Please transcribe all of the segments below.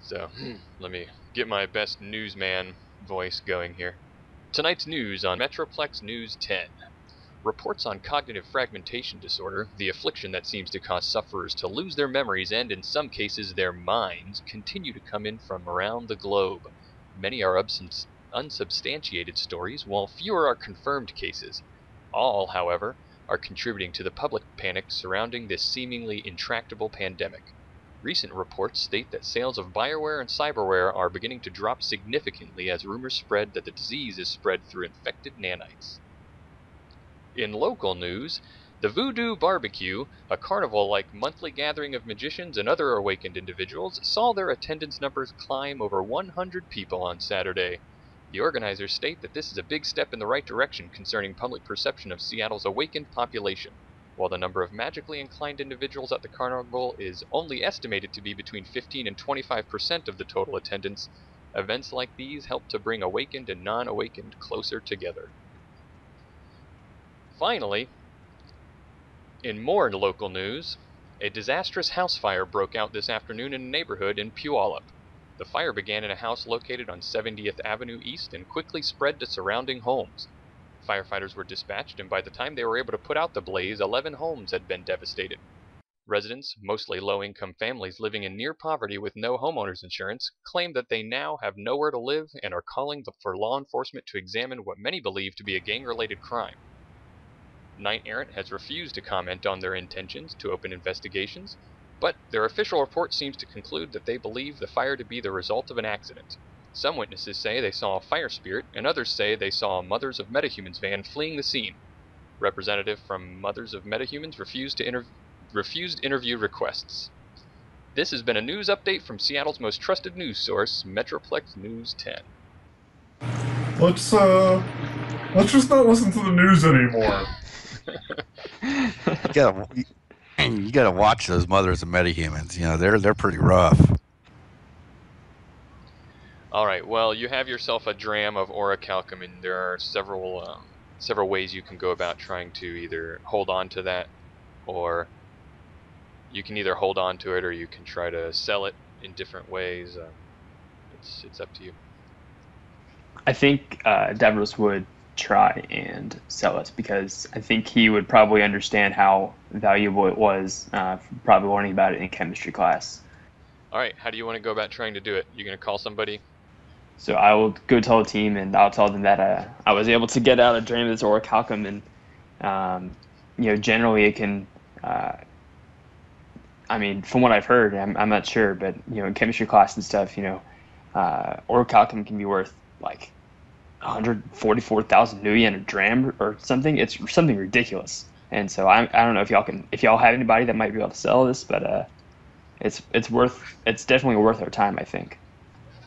So, let me get my best newsman voice going here. Tonight's news on Metroplex News 10. Reports on cognitive fragmentation disorder, the affliction that seems to cause sufferers to lose their memories and, in some cases, their minds, continue to come in from around the globe. Many are unsubstantiated stories, while fewer are confirmed cases. All, however, are contributing to the public panic surrounding this seemingly intractable pandemic. Recent reports state that sales of Bioware and cyberware are beginning to drop significantly as rumors spread that the disease is spread through infected nanites. In local news, the Voodoo Barbecue, a carnival-like monthly gathering of magicians and other awakened individuals, saw their attendance numbers climb over 100 people on Saturday. The organizers state that this is a big step in the right direction concerning public perception of Seattle's awakened population. While the number of magically inclined individuals at the carnival is only estimated to be between 15 and 25% of the total attendance, events like these help to bring awakened and non-awakened closer together. Finally, in more local news, a disastrous house fire broke out this afternoon in a neighborhood in Puyallup. The fire began in a house located on 70th Avenue East and quickly spread to surrounding homes. Firefighters were dispatched, and by the time they were able to put out the blaze, 11 homes had been devastated. Residents, mostly low-income families living in near poverty with no homeowners insurance, claim that they now have nowhere to live and are calling for law enforcement to examine what many believe to be a gang-related crime. Knight Errant has refused to comment on their intentions to open investigations, but their official report seems to conclude that they believe the fire to be the result of an accident. Some witnesses say they saw a fire spirit, and others say they saw a Mothers of Metahumans van fleeing the scene. Representative from Mothers of Metahumans refused interview requests. This has been a news update from Seattle's most trusted news source, Metroplex News 10. Let's just not listen to the news anymore. You gotta watch those Mothers of Metahumans. You know, they're pretty rough. Alright, well, you have yourself a dram of orichalcum, and there are several ways you can go about trying to either hold on to that, or you can either hold on to it, or you can try to sell it in different ways. It's up to you. I think Davros would try and sell it, because I think he would probably understand how valuable it was, probably learning about it in chemistry class. Alright, how do you want to go about trying to do it? You going to call somebody? So I will go tell the team, and I'll tell them that I was able to get out a drain of this orichalcum, and generally it can. I mean, from what I've heard, I'm not sure, but in chemistry class and stuff, orichalcum can be worth like 144,000 new yen a dram or something. It's something ridiculous, and so I don't know if y'all have anybody that might be able to sell this, but it's definitely worth our time, I think.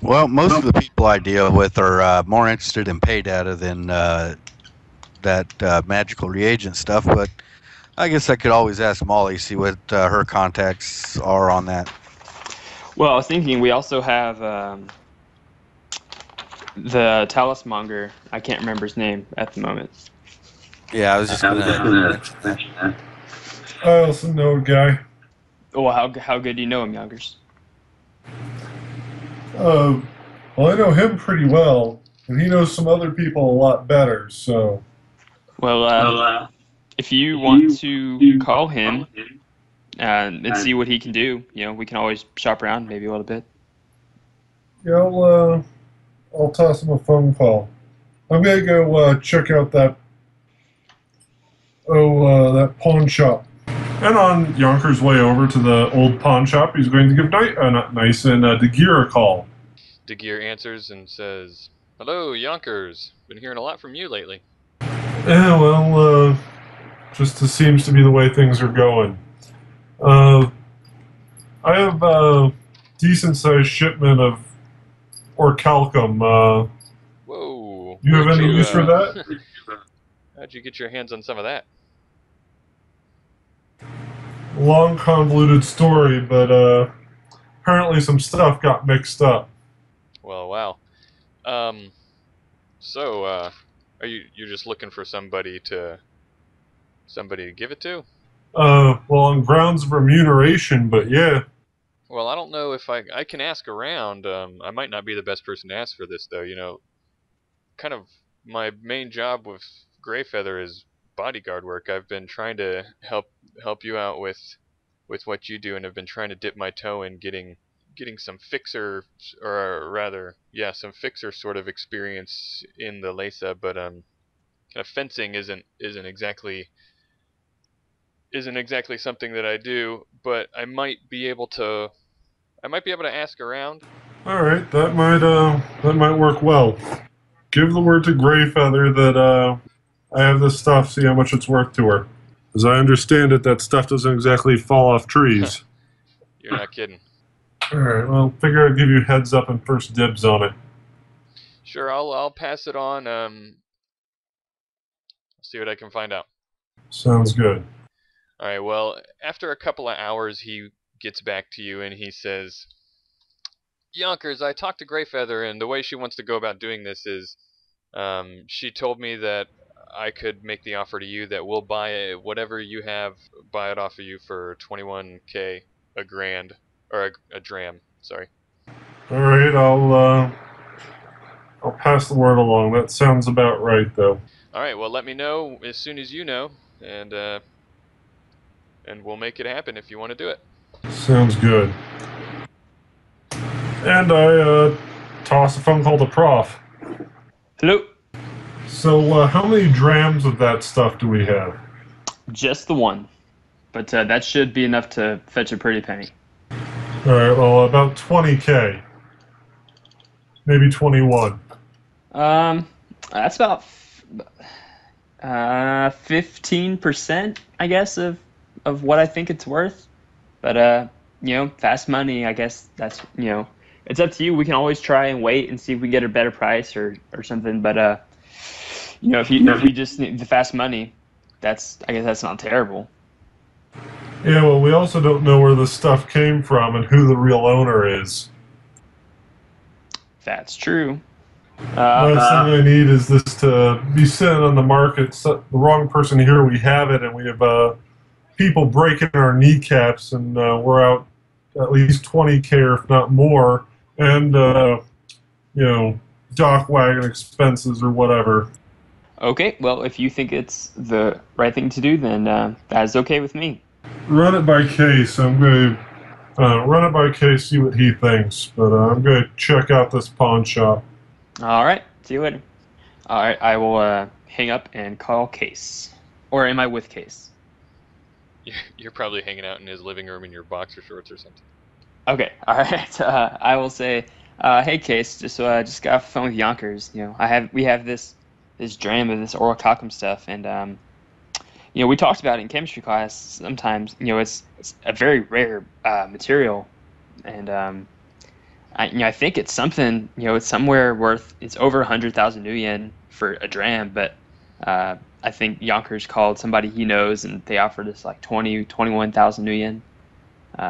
Well, most of the people I deal with are more interested in pay data than that magical reagent stuff, but I guess I could always ask Molly, see what her contacts are on that. Well, I was thinking we also have the talismonger. I can't remember his name at the moment. Yeah, I was just going to mention that. I also know a guy. Well, how good do you know him, Yonkers? Well, I know him pretty well, and he knows some other people a lot better, so... Well, if you want to call him and see what he can do, we can always shop around maybe a little bit. Yeah, I'll toss him a phone call. I'm gonna go check out that pawn shop. And on Yonkers' way over to the old pawn shop, he's going to give DeGear a call. DeGear answers and says, "Hello, Yonkers. Been hearing a lot from you lately." Yeah, well, just seems to be the way things are going. I have a decent-sized shipment of orichalcum. Whoa. You have any use for that? How'd you get your hands on some of that? Long, convoluted story, but apparently some stuff got mixed up. Well, wow. So, you're just looking for somebody to give it to? Well, on grounds of remuneration, but yeah. Well, I don't know if I can ask around. I might not be the best person to ask for this, though. You know, kind of my main job with Greyfeather is bodyguard work. I've been trying to help you out with what you do, and have been trying to dip my toe in getting some fixer, or rather, yeah, some fixer sort of experience in the Lesa. But kind of fencing isn't exactly something that I do. But I might be able to ask around. All right, that might work well. Give the word to Greyfeather that I have this stuff. See how much it's worth to her. As I understand it, that stuff doesn't exactly fall off trees. You're not kidding. All right, well, figure I'd give you heads up and first dibs on it. Sure, I'll pass it on. See what I can find out. Sounds good. All right. Well, after a couple of hours, he gets back to you and he says, "Yonkers, I talked to Greyfeather, and the way she wants to go about doing this is, she told me that I could make the offer to you that we'll buy it, whatever you have, buy it off of you for 21K, a grand, or a dram. Sorry." All right, I'll pass the word along. That sounds about right, though. All right. Well, let me know as soon as you know, and we'll make it happen if you want to do it. Sounds good. And I toss a phone call to Prof. Hello. So, how many drams of that stuff do we have? Just the one, but that should be enough to fetch a pretty penny. All right, well, about 20K. Maybe 21. That's about 15%, I guess, of what I think it's worth. But fast money, I guess that's it's up to you. We can always try and wait and see if we can get a better price or something. But if you just need the fast money, I guess that's not terrible. Yeah, well, we also don't know where the stuff came from and who the real owner is. That's true. Last thing I need is this to be sitting on the market. So the wrong person here, we have it, and we have people breaking our kneecaps, and we're out at least 20K, if not more, and dock wagon expenses or whatever. Okay, well, if you think it's the right thing to do, then that's okay with me. Run it by Case. I'm going to run it by Case, see what he thinks. But I'm going to check out this pawn shop. All right, see you later. All right, I will hang up and call Case. Or am I with Case? You're probably hanging out in his living room in your boxer shorts or something. Okay, all right. I will say, hey Case, just got off the phone with Yonkers. We have this dram of this orichalcum stuff, and we talked about it in chemistry class. Sometimes it's a very rare material, and I think it's something. It's somewhere it's over 100,000 new yen for a dram, but I think Yonkers called somebody he knows, and they offered us like 21,000 new yen,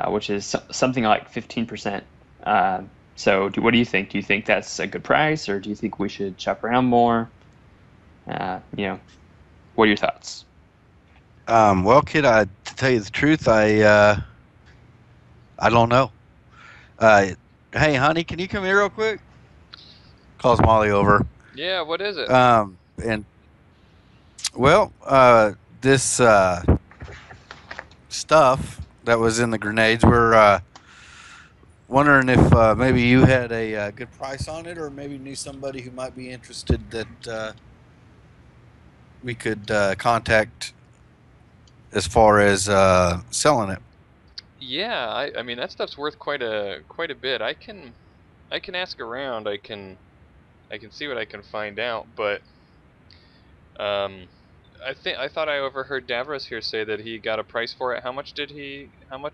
which is something like 15%. So what do you think? Do you think that's a good price, or do you think we should shop around more? What are your thoughts? Well, kid, to tell you the truth, I don't know. Hey, honey, can you come here real quick? Calls Molly over. Yeah, what is it? This stuff that was in the grenades, we're wondering if maybe you had a good price on it, or maybe knew somebody who might be interested that we could contact as far as selling it. Yeah, I mean that stuff's worth quite a bit. I can ask around. I can see what I can find out, but I thought I overheard Davros here say that he got a price for it. How much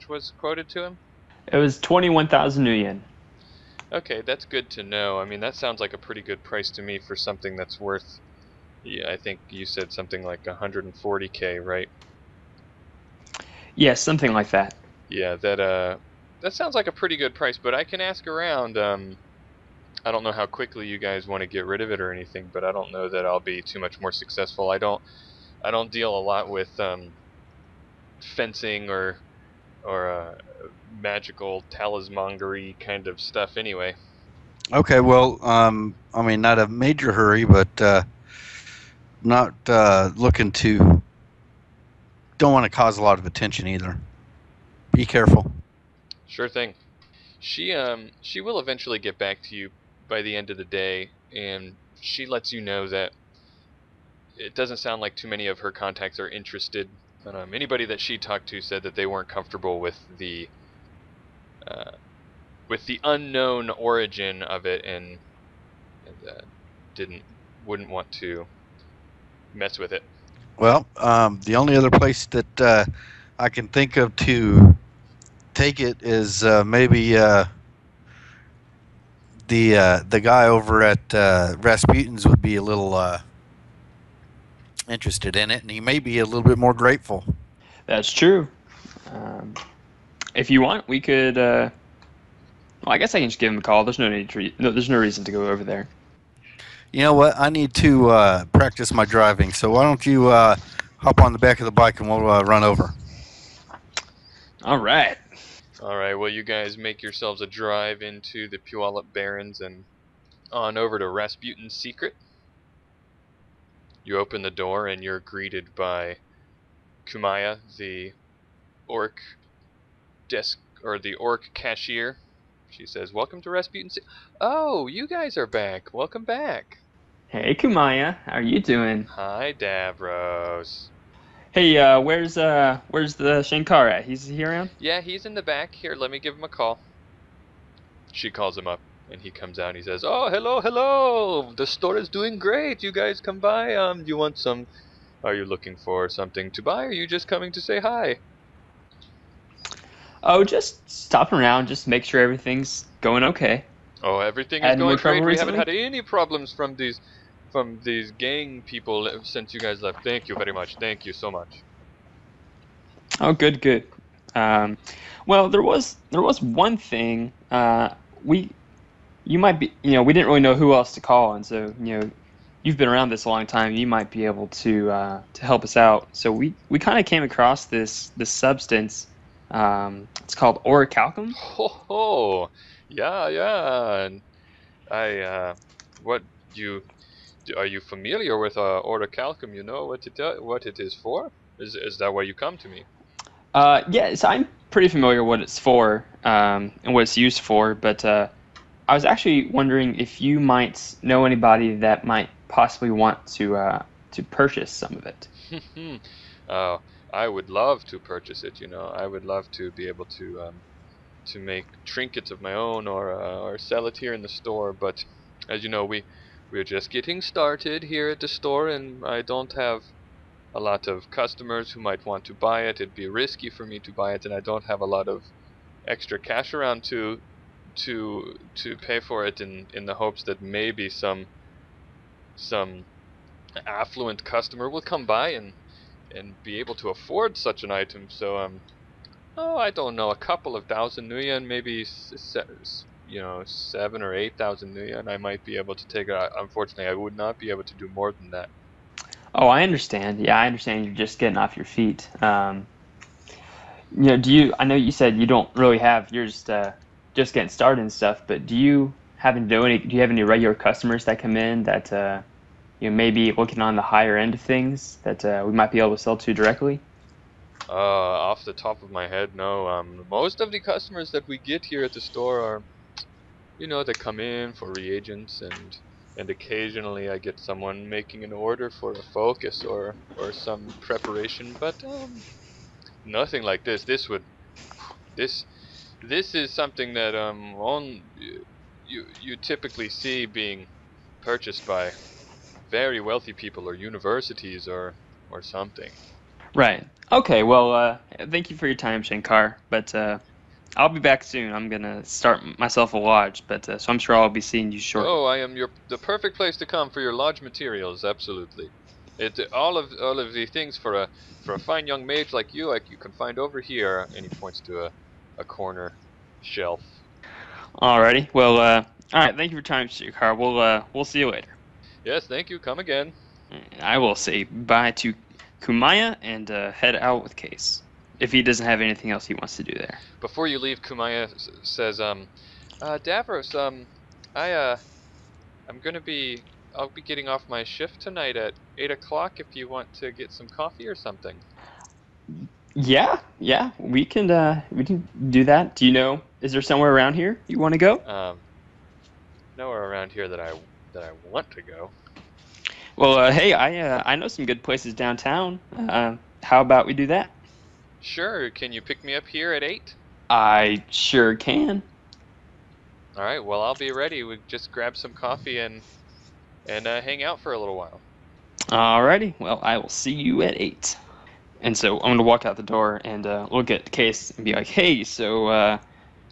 was quoted to him? It was 21,000 new yen. Okay, that's good to know. I mean, that sounds like a pretty good price to me for something that's worth, yeah, I think you said something like 140K, right? Yeah, something like that. Yeah, that sounds like a pretty good price, but I can ask around. I don't know how quickly you guys want to get rid of it or anything, but I don't know that I'll be too much more successful. I don't deal a lot with fencing or magical talismongery kind of stuff anyway. Okay, well, I mean, not a major hurry, but not looking to. Don't want to cause a lot of attention either. Be careful. Sure thing. She will eventually get back to you by the end of the day, and she lets you know that it doesn't sound like too many of her contacts are interested. Anybody that she talked to said that they weren't comfortable with the unknown origin of it, and wouldn't want to mess with it. Well, the only other place that I can think of to take it is maybe the guy over at Rasputin's would be a little interested in it, and he may be a little bit more grateful. That's true. If you want, we could. Well, I guess I can just give him a call. There's no need to. No, there's no reason to go over there. You know what? I need to practice my driving, so why don't you hop on the back of the bike and we'll run over. All right. All right. Well, you guys make yourselves a drive into the Puyallup Barrens and on over to Rasputin's Secret. You open the door and you're greeted by Kumaya, the orc desk or the orc cashier. She says, "Welcome to Rasputin's." Oh, you guys are back. Welcome back. Hey, Kumaya, how are you doing? Hi, Davros. Hey, where's the Shankar at? He's here around? Yeah, he's in the back. Here, let me give him a call. She calls him up, and he comes out and he says, "Oh, hello. The store is doing great. You guys come by. Do you want some? Are you looking for something to buy, or are you just coming to say hi?" Oh, just stopping around, just make sure everything's going okay. Oh, everything is Had going more trouble great. We recently? haven't had any problems from these gang people since you guys left. Thank you very much. Thank you so much. Oh, good. Well, there was one thing. You might be, we didn't really know who else to call, and so, you've been around this a long time. You might be able to help us out. So we kind of came across this substance. It's called orichalcum. Oh, yeah. And what are you familiar with orichalcum? You know what it is for? Is that why you come to me? Yes, I'm pretty familiar what it's for, and what it's used for. But I was actually wondering if you might know anybody that might possibly want to purchase some of it. Oh, I would love to purchase it. I would love to be able to make trinkets of my own or sell it here in the store. But as you know, we're just getting started here at the store, and I don't have a lot of customers who might want to buy it. It'd be risky for me to buy it, and I don't have a lot of extra cash around to pay for it in the hopes that maybe some affluent customer will come by and be able to afford such an item. So I don't know, a couple of thousand nuyen, maybe 7 or 8,000 nuyen, I might be able to take it. Unfortunately, I would not be able to do more than that. Oh, I understand. Yeah, I understand. You're just getting off your feet. I know you said you don't really have. You're just getting started and stuff. But do you have any regular customers that come in that maybe looking on the higher end of things that we might be able to sell to directly? Off the top of my head, no. Most of the customers that we get here at the store are, they come in for reagents, and occasionally I get someone making an order for a focus or some preparation, but nothing like this. This is something that you typically see being purchased by very wealthy people or universities or something. Right. Okay. Well, thank you for your time, Shankar. But I'll be back soon. I'm gonna start myself a lodge, but so I'm sure I'll be seeing you shortly. Oh, I am the perfect place to come for your lodge materials. Absolutely. All of the things for a fine young mage like you can find over here. And he points to a corner shelf. Alrighty. Well, all right. Thank you for your time, Shankar. We'll see you later. Yes, thank you. Come again. I will say bye to Kumaya and head out with Case. if he doesn't have anything else he wants to do there. Before you leave, Kumaya says, Davros, I'll be getting off my shift tonight at 8 o'clock if you want to get some coffee or something. Yeah, we can do that. Do you know? Is there somewhere around here you want to go? Nowhere around here that I want to go. Well, hey, I know some good places downtown. How about we do that? Sure. Can you pick me up here at 8? I sure can. All right. Well, I'll be ready. We just grab some coffee and hang out for a little while. Alrighty. Well, I will see you at 8. And so I'm gonna walk out the door and look at the case and be like, "Hey, so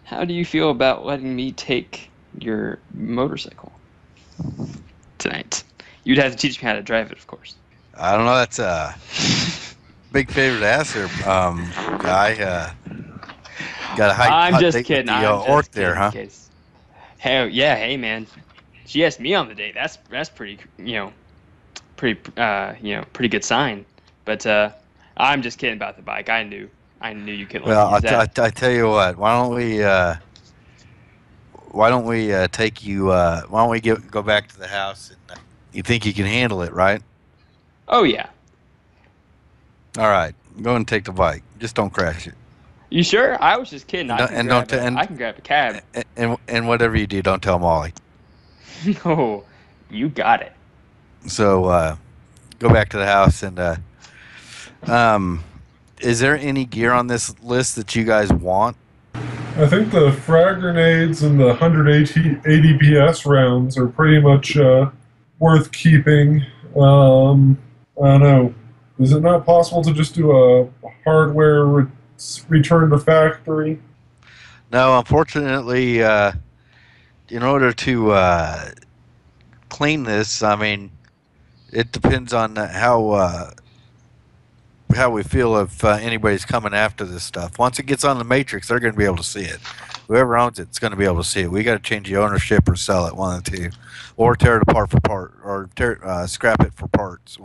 how do you feel about letting me take your motorcycle tonight? You'd have to teach me how to drive it, of course." I don't know. That's a big favor to ask there, guy. Got a I'm hot just date kidding. with the orc there, huh? Hell yeah, hey man. She asked me on the date. That's pretty pretty good sign. But I'm just kidding about the bike. I knew you couldn't let me use that. I tell you what. Why don't we take you? Why don't we go back to the house? And, you think you can handle it, right? Oh yeah. All right, go and take the bike. Just don't crash it. You sure? I was just kidding. I can grab a cab. And whatever you do, don't tell Molly. No, you got it. So go back to the house and is there any gear on this list that you guys want? I think the frag grenades and the 180 ADPS rounds are pretty much worth keeping. I don't know. Is it not possible to just do a hardware return to factory? No, unfortunately, in order to clean this, I mean, it depends on how we feel if anybody's coming after this stuff. Once it gets on the Matrix, they're going to be able to see it. Whoever owns it's going to be able to see it. We got to change the ownership or sell it, one of the two, or tear it apart for part, or scrap it for parts.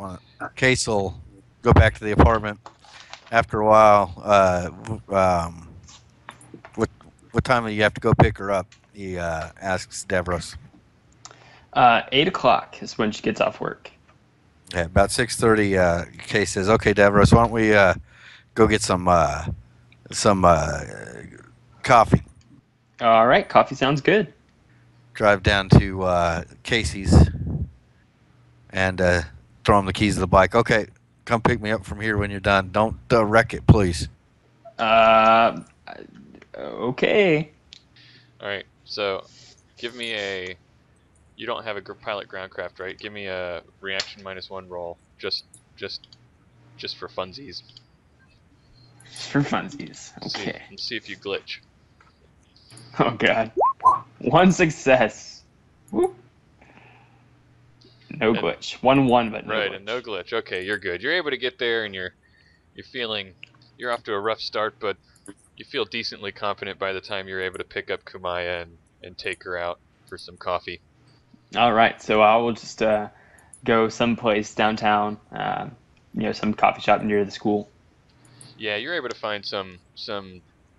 Case will go back to the apartment after a while. What time do you have to go pick her up? He asks Davros. 8 o'clock is when she gets off work. Yeah, about 6:30. Case says, "Okay, Davros, why don't we go get some coffee?" All right, coffee sounds good. Drive down to Casey's and throw him the keys of the bike. Okay, come pick me up from here when you're done. Don't wreck it, please. Okay. All right. So, give me a. You don't have a pilot groundcraft, right? Give me a reaction -1 roll, just for funsies. For funsies. Okay. See if you glitch. Oh god. 1 success. Whoop. No glitch. 1-1, but no right, glitch. And no glitch. Okay, you're good. You're able to get there, and you're off to a rough start, but you feel decently confident by the time you're able to pick up Kumaya and take her out for some coffee. All right, so I will just go someplace downtown, some coffee shop near the school. Yeah, you're able to find some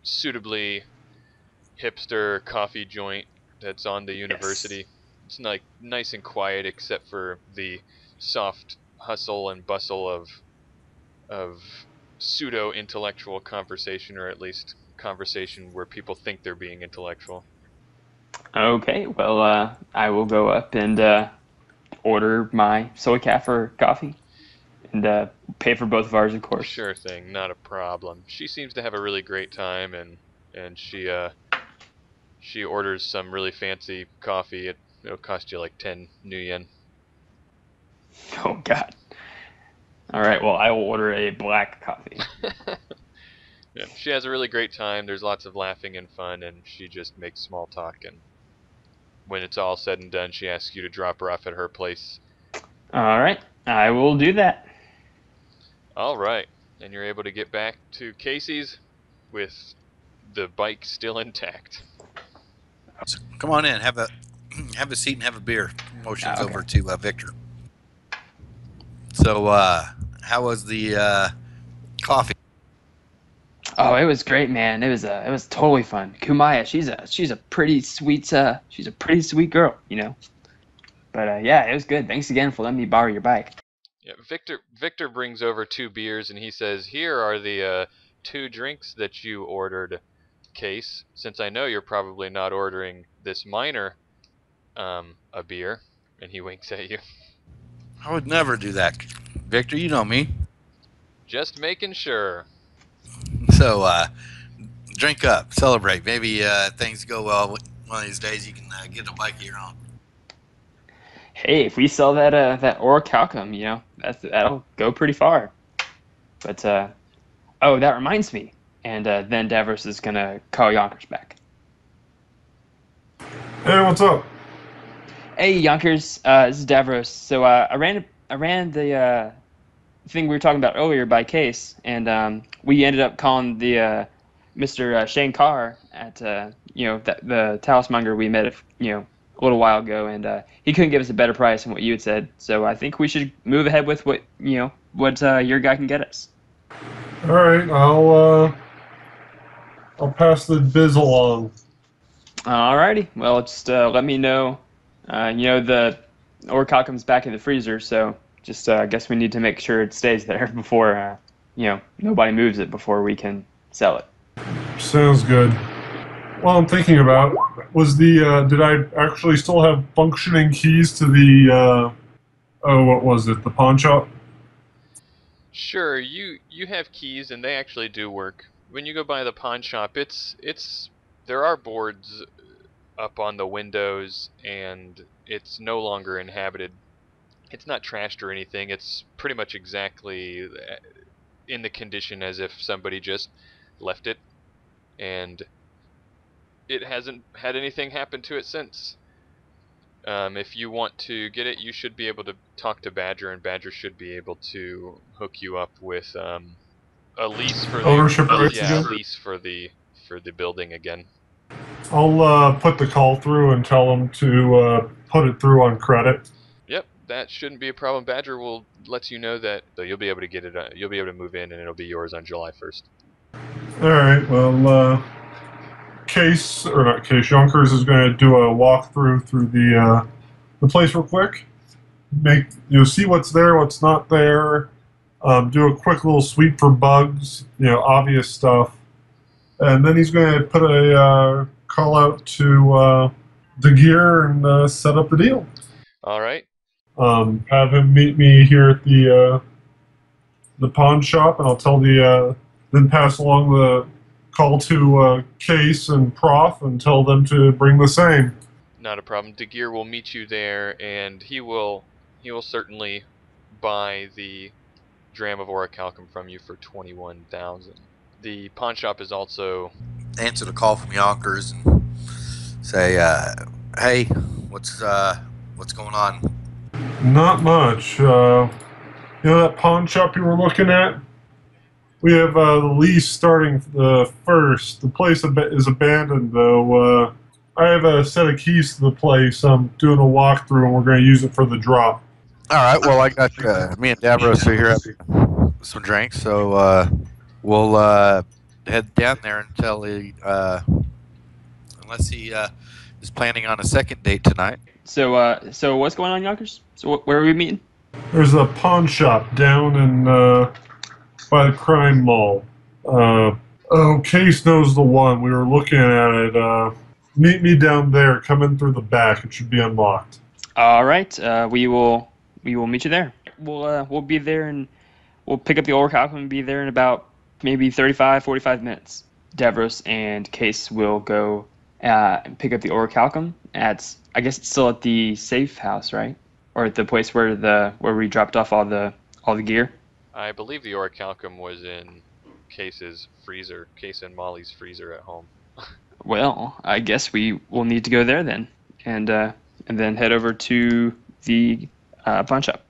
suitably hipster coffee joint that's on the university. Yes. It's like nice and quiet, except for the soft hustle and bustle of pseudo-intellectual conversation, or at least conversation where people think they're being intellectual. Okay, well, I will go up and order my soy cafe coffee and pay for both of ours, of course. Sure thing, not a problem. She seems to have a really great time, and she orders some really fancy coffee. It'll cost you like 10 new yen. Oh, God. All right, well, I will order a black coffee. Yeah, she has a really great time. There's lots of laughing and fun, and she just makes small talk. And when it's all said and done, she asks you to drop her off at her place. All right, I will do that. All right, and you're able to get back to Casey's with the bike still intact. So come on in, have a seat and have a beer. Motion's over to Victor. So, how was the coffee? Oh, it was great, man. It was totally fun. Kumaya, she's a pretty sweet girl, you know. But yeah, it was good. Thanks again for letting me borrow your bike. Yeah, Victor brings over 2 beers and he says, "Here are the 2 drinks that you ordered, Case. Since I know you're probably not ordering this minor a beer." And he winks at you. I would never do that, Victor. You know me. Just making sure. So, drink up, celebrate. Maybe things go well. One of these days, you can get a bike of your own. Hey, if we sell that orichalcum, you know, that'll go pretty far. But oh, that reminds me. And then Davros is gonna call Yonkers back. Hey, what's up? Hey, Yonkers, this is Davros. So I ran the thing we were talking about earlier by Case, and we ended up calling the Mr. Shane Carr at you know, the talismonger we met a little while ago, and he couldn't give us a better price than what you had said. So I think we should move ahead with what your guy can get us. All right, I'll pass the biz along. Alrighty. Well, just let me know. The orichalcum's back in the freezer, so just I guess we need to make sure it stays there before nobody moves it before we can sell it. Sounds good. Well, I'm thinking about was did I actually still have functioning keys to the what was it, the pawn shop? Sure, you have keys and they actually do work. When you go by the pawn shop, there are boards up on the windows and it's no longer inhabited. It's not trashed or anything. It's pretty much exactly in the condition as if somebody just left it, and it hasn't had anything happen to it since. If you want to get it, you should be able to talk to Badger, and Badger should be able to hook you up with a lease for ownership the rights yeah, again? lease for the building again. I'll put the call through and tell them to put it through on credit. Yep, that shouldn't be a problem. Badger will let you know that you'll be able to get it. You'll be able to move in, and it'll be yours on July 1st. All right. Well, Yonkers is going to do a walkthrough through the place real quick. See what's there, what's not there. Do a quick little sweep for bugs, obvious stuff, and then he's going to put a call out to the gear and set up the deal. All right. Have him meet me here at the pawn shop, and I'll tell then pass along the call to Case and Prof and tell them to bring the same. Not a problem. DeGear will meet you there, and he will certainly buy the dram of orichalcum from you for 21,000. The pawn shop is also Answer the call from Yonkers and say, "Hey, what's going on?" Not much. That pawn shop you were looking at? We have the lease starting the 1st. The place is abandoned, though. I have a set of keys to the place. I'm doing a walkthrough, and we're going to use it for the drop. All right. Well, I got me and Davros are here having some drinks, so we'll head down there until unless he is planning on a second date tonight. So what's going on, Yonkers? So where are we meeting? There's a pawn shop down in by the crime mall. Case knows the one. We were looking at it. Meet me down there. Come in through the back. It should be unlocked. All right. We will meet you there. We'll be there, and we'll pick up the orichalcum and be there in about maybe 35, 45 minutes. Davros and Case will go and pick up the orichalcum at, I guess it's still at the safe house, right? Or at the place where we dropped off all the gear. I believe the orichalcum was in Case's freezer, Case and Molly's freezer at home. Well, I guess we will need to go there then, and then head over to the pawn shop.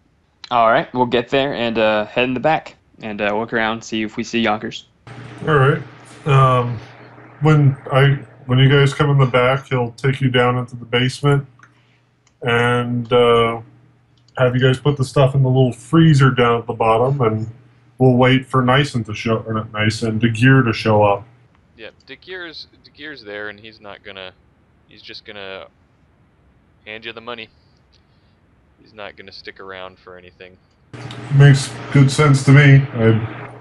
All right, we'll get there and head in the back and look around, see if we see Yonkers. All right. When you guys come in the back, he'll take you down into the basement and have you guys put the stuff in the little freezer down at the bottom, and we'll wait for Nyson to show, or not Nyson, DeGear to show up. Yeah, DeGear's there, and he's not gonna. He's just gonna hand you the money. He's not gonna stick around for anything. Makes good sense to me.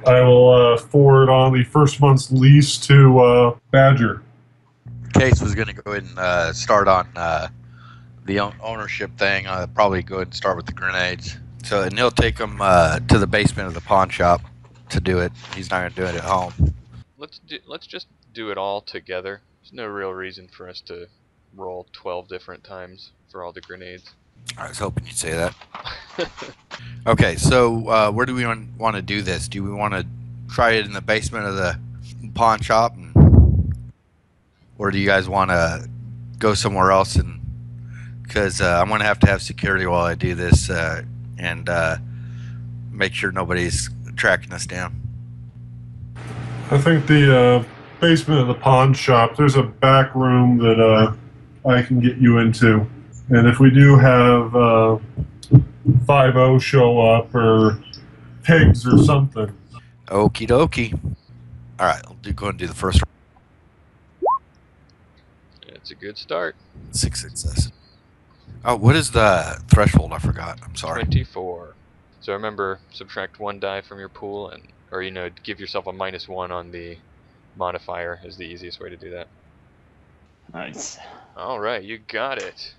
I will forward on the first month's lease to Badger. Case was going to go ahead and start on the ownership thing. Probably go ahead and start with the grenades. So, and he'll take them to the basement of the pawn shop to do it. He's not going to do it at home. Let's just do it all together. There's no real reason for us to roll 12 different times for all the grenades. I was hoping you'd say that. Okay, so where do we want to do this? Do we want to try it in the basement of the pawn shop, or do you guys want to go somewhere else? And because I'm going to have security while I do this and make sure nobody's tracking us down. I think the basement of the pawn shop, there's a back room that I can get you into. And if we do have 5-0 show up or pigs or something. Okie dokie. All right, I'll go and do the first round. It's a good start. 6 successes. Oh, what is the threshold? I forgot. I'm sorry. 24. So remember, subtract 1 die from your pool, or give yourself a -1 on the modifier is the easiest way to do that. Nice. All right, you got it.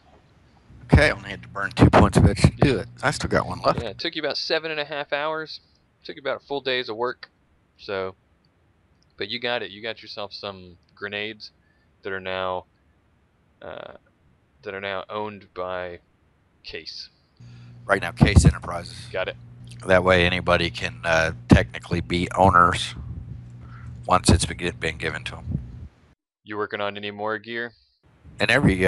Okay, I only had to burn 2 points of it to do it. I still got 1 left. Yeah, it took you about 7.5 hours. Took you about a full day's of work. So, but you got it. You got yourself some grenades that are now owned by Case. Right now, Case Enterprises. Got it. That way, anybody can technically be owners once it's been given to them. You working on any more gear? And every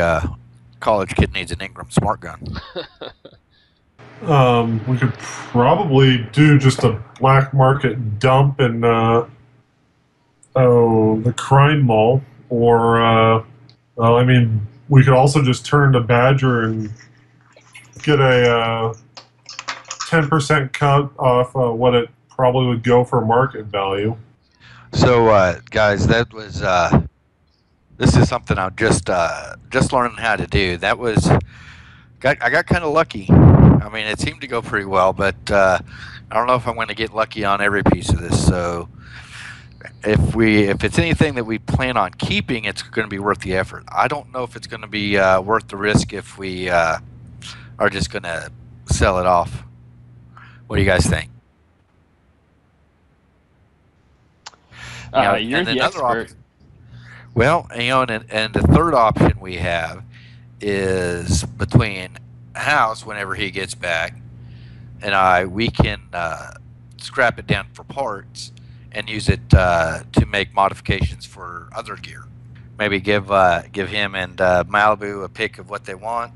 college kid needs an Ingram smart gun. We could probably do just a black market dump in the crime mall, or we could also just turn to Badger and get a 10% cut off what it probably would go for market value. So, guys, that was this is something I'm just learning how to do. That was I got kind of lucky. I mean, it seemed to go pretty well, but I don't know if I'm going to get lucky on every piece of this. So, if it's anything that we plan on keeping, it's going to be worth the effort. I don't know if it's going to be worth the risk if we are just going to sell it off. What do you guys think? You're the expert. Well, and the third option we have is between House, whenever he gets back, and we can scrap it down for parts and use it to make modifications for other gear. Maybe give him and Malibu a pick of what they want.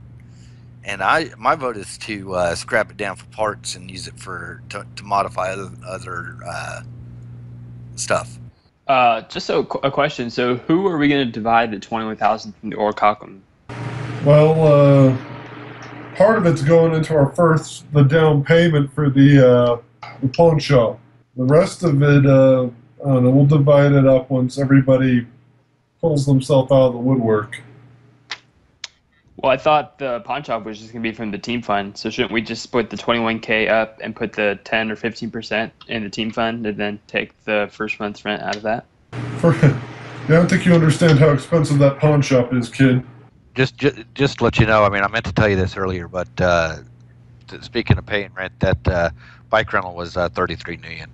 And my vote is to scrap it down for parts and use it to modify other stuff. Just a question. So, who are we going to divide the 21,000 from the orichalcum? Well, part of it's going into the down payment for the pawn shop. The rest of it, I don't know, we'll divide it up once everybody pulls themselves out of the woodwork. Well, I thought the pawn shop was just going to be from the team fund. So shouldn't we just split the 21K up and put the 10 or 15% in the team fund and then take the first month's rent out of that? I don't think you understand how expensive that pawn shop is, kid. Just to let you know, I mean, I meant to tell you this earlier, but speaking of paying rent, that bike rental was $33 million.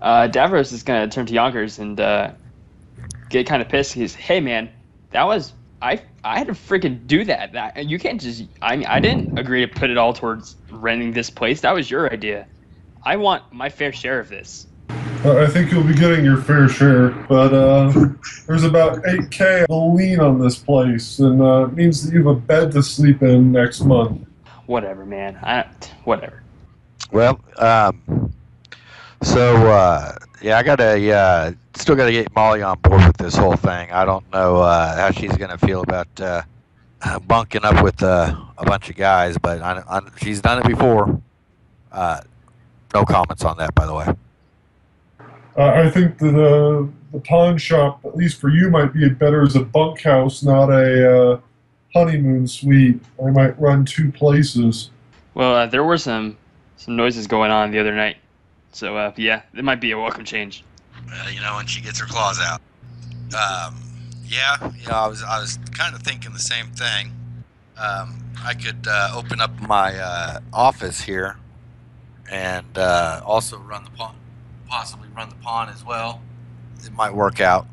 Davros is going to turn to Yonkers and get kind of pissed. He's, hey man, that was I had to freaking do that. You can't just. I didn't agree to put it all towards renting this place. That was your idea. I want my fair share of this. I think you'll be getting your fair share, but there's about $8K lien on this place, and it means that you have a bed to sleep in next month. Whatever, man. Whatever. Well, yeah, I still gotta get Molly on board with this whole thing. I don't know how she's gonna feel about bunking up with a bunch of guys, but she's done it before. No comments on that, by the way. I think that the pawn shop, at least for you, might be better as a bunkhouse, not a honeymoon suite. I might run two places. Well, there were some noises going on the other night, so yeah, it might be a welcome change. When she gets her claws out. Yeah, I was kind of thinking the same thing. I could open up my office here and also possibly run the pawn as well. It might work out.